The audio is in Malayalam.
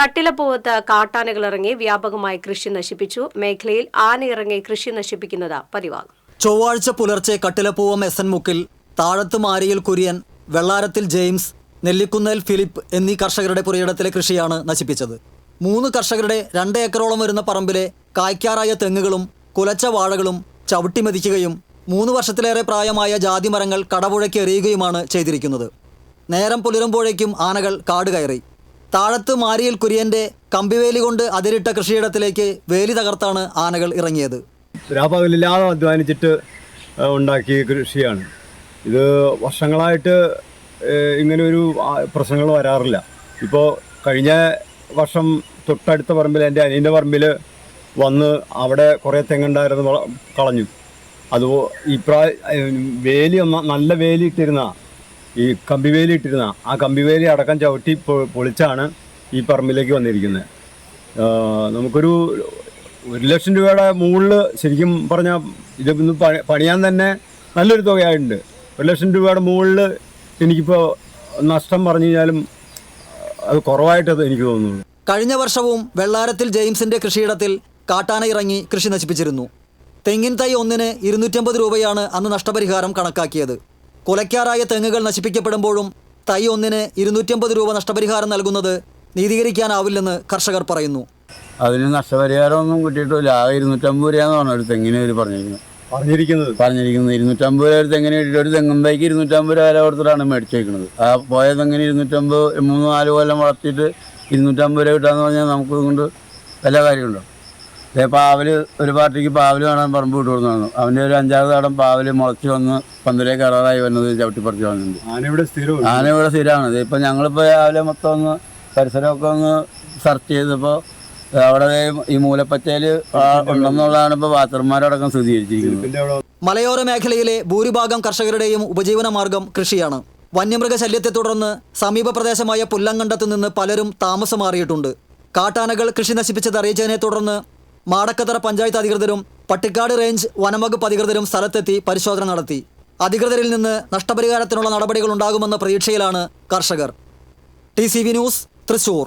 കട്ടിലപ്പൂവത്ത് കാട്ടാനകളിറങ്ങി വ്യാപകമായി കൃഷി നശിപ്പിച്ചു. മേഖലയിൽ ആനയിറങ്ങി കൃഷി നശിപ്പിക്കുന്നത് പതിവാകും. ചൊവ്വാഴ്ച പുലർച്ചെ കട്ടിലപ്പൂവം എസ് എൻ മുക്കിൽ താഴത്ത് മാരിയിൽ കുര്യൻ, വെള്ളാരത്തിൽ ജെയിംസ്, നെല്ലിക്കുന്നേൽ ഫിലിപ്പ് എന്നീ കർഷകരുടെ പുരയിടത്തിലെ കൃഷിയാണ് നശിപ്പിച്ചത്. 3 കർഷകരുടെ 2 ഏക്കറോളം വരുന്ന പറമ്പിലെ കായ്ക്കാറായ തെങ്ങുകളും കുലച്ച വാഴകളും ചവിട്ടിമെതിക്കുകയും 3 വർഷത്തിലേറെ പ്രായമായ ജാതിമരങ്ങൾ കടപുഴയ്ക്ക് എറിയുകയുമാണ് ചെയ്തിരിക്കുന്നത്. നേരം പുലരുമ്പോഴേക്കും ആനകൾ കാട് കയറി. താഴത്ത് മാരിയിൽ കുര്യൻ്റെ കമ്പിവേലി കൊണ്ട് അതിരിട്ട കൃഷിയിടത്തിലേക്ക് വേലി തകർത്താണ് ആനകൾ ഇറങ്ങിയത്. രാപകലില്ലാതെ അധ്വാനിച്ചിട്ട് ഉണ്ടാക്കിയ കൃഷിയാണ് ഇത്. വർഷങ്ങളായിട്ട് ഇങ്ങനൊരു പ്രശ്നങ്ങൾ വരാറില്ല. ഇപ്പോൾ കഴിഞ്ഞ വർഷം തൊട്ടടുത്ത പറമ്പിൽ, എൻ്റെ അനിയൻ്റെ പറമ്പിൽ വന്ന് അവിടെ കുറേ തെങ്ങുണ്ടായിരുന്നു, കളഞ്ഞു. വേലി നല്ല വേലി ഇട്ടിരുന്ന, ഈ കമ്പിവേലി ഇട്ടിരുന്ന ആ കമ്പിവേലി അടക്കം ചവിട്ടി പൊളിച്ചാണ് ഈ പറമ്പിലേക്ക് വന്നിരിക്കുന്നത്. നമുക്കൊരു 1,00,000 രൂപയുടെ മുകളിൽ ശരിക്കും പറഞ്ഞാൽ ഇതൊന്ന് പണിയാൻ തന്നെ നല്ലൊരു തുകയായിട്ടുണ്ട്. 1,00,000 രൂപയുടെ മുകളിൽ എനിക്കിപ്പോൾ നഷ്ടം പറഞ്ഞു കഴിഞ്ഞാലും അത് കുറവായിട്ടത് എനിക്ക് തോന്നുന്നു. കഴിഞ്ഞ വർഷവും വെള്ളാരത്തിൽ ജെയിംസിൻ്റെ കൃഷിയിടത്തിൽ കാട്ടാന ഇറങ്ങി കൃഷി നശിപ്പിച്ചിരുന്നു. തെങ്ങിൻ തൈ ഒന്നിന് 250 രൂപയാണ് അന്ന് നഷ്ടപരിഹാരം കണക്കാക്കിയത്. കുലയ്ക്കാറായ തെങ്ങുകൾ നശിപ്പിക്കപ്പെടുമ്പോഴും തൈ ഒന്നിന് 250 രൂപ നഷ്ടപരിഹാരം നൽകുന്നത് നീതീകരിക്കാനാവില്ലെന്ന് കർഷകർ പറയുന്നു. അതിന് നഷ്ടപരിഹാരമൊന്നും കിട്ടിയിട്ടില്ല. 250 രൂപയെന്ന് പറഞ്ഞു ഒരു തെങ്ങിന് അവർ പറഞ്ഞിരിക്കുന്നത് 250 രൂപ ഒരു തെങ്ങിന് കിട്ടിയിട്ട് ഒരു തെങ്ങും തൈക്ക് 250 രൂപ വില കൊടുത്തിട്ടാണ് മേടിച്ചേക്കുന്നത്. ആ പോയ തെങ്ങിന് 250, 3-4 കൊല്ലം വളർത്തിയിട്ട് 250 രൂപ കിട്ടാന്ന് പറഞ്ഞാൽ നമുക്ക് കൊണ്ട് വല്ല കാര്യമുണ്ടോ? പാവല് ഒരു പാർട്ടിക്ക് പാവല് കാണാൻ പറമ്പ് വിട്ടു കൊടുത്തു. അവൻ്റെ ഒരു 5-6 തടം പാവല് മുളച്ച് വന്ന് 12 കയറാറായി വന്നത് ചവിട്ടിപ്പറിച്ച് വന്നിട്ടുണ്ട്. ആന ഇവിടെ സ്ഥിരമാണ്. ഇപ്പം ഞങ്ങളിപ്പോൾ രാവിലെ മൊത്തം ഒന്ന് പരിസരമൊക്കെ ഒന്ന് സെർച്ച് ചെയ്തപ്പോൾ അവിടെ ഈ മൂലപ്പച്ചയിൽ ഉണ്ടെന്നുള്ളതാണ് ഇപ്പോൾ വാച്ചർമാരടക്കം സ്ഥിരീകരിച്ചിരിക്കുന്നത്. മലയോര മേഖലയിലെ ഭൂരിഭാഗം കർഷകരുടെയും ഉപജീവന മാർഗം കൃഷിയാണ്. വന്യമൃഗശല്യത്തെ തുടർന്ന് സമീപ പ്രദേശമായ പുല്ലങ്കണ്ടത്ത് നിന്ന് പലരും താമസം മാറിയിട്ടുണ്ട്. കാട്ടാനകൾ കൃഷി നശിപ്പിച്ചത് അറിയിച്ചതിനെ തുടർന്ന് മാടക്കത്തറ പഞ്ചായത്ത് അധികൃതരും പട്ടിക്കാട് റേഞ്ച് വനംവകുപ്പ് അധികൃതരും സ്ഥലത്തെത്തി പരിശോധന നടത്തി. അധികൃതരിൽ നിന്ന് നഷ്ടപരിഹാരത്തിനുള്ള നടപടികൾ ഉണ്ടാകുമെന്ന പ്രതീക്ഷയിലാണ് കർഷകർ. TCV news, Thrissur.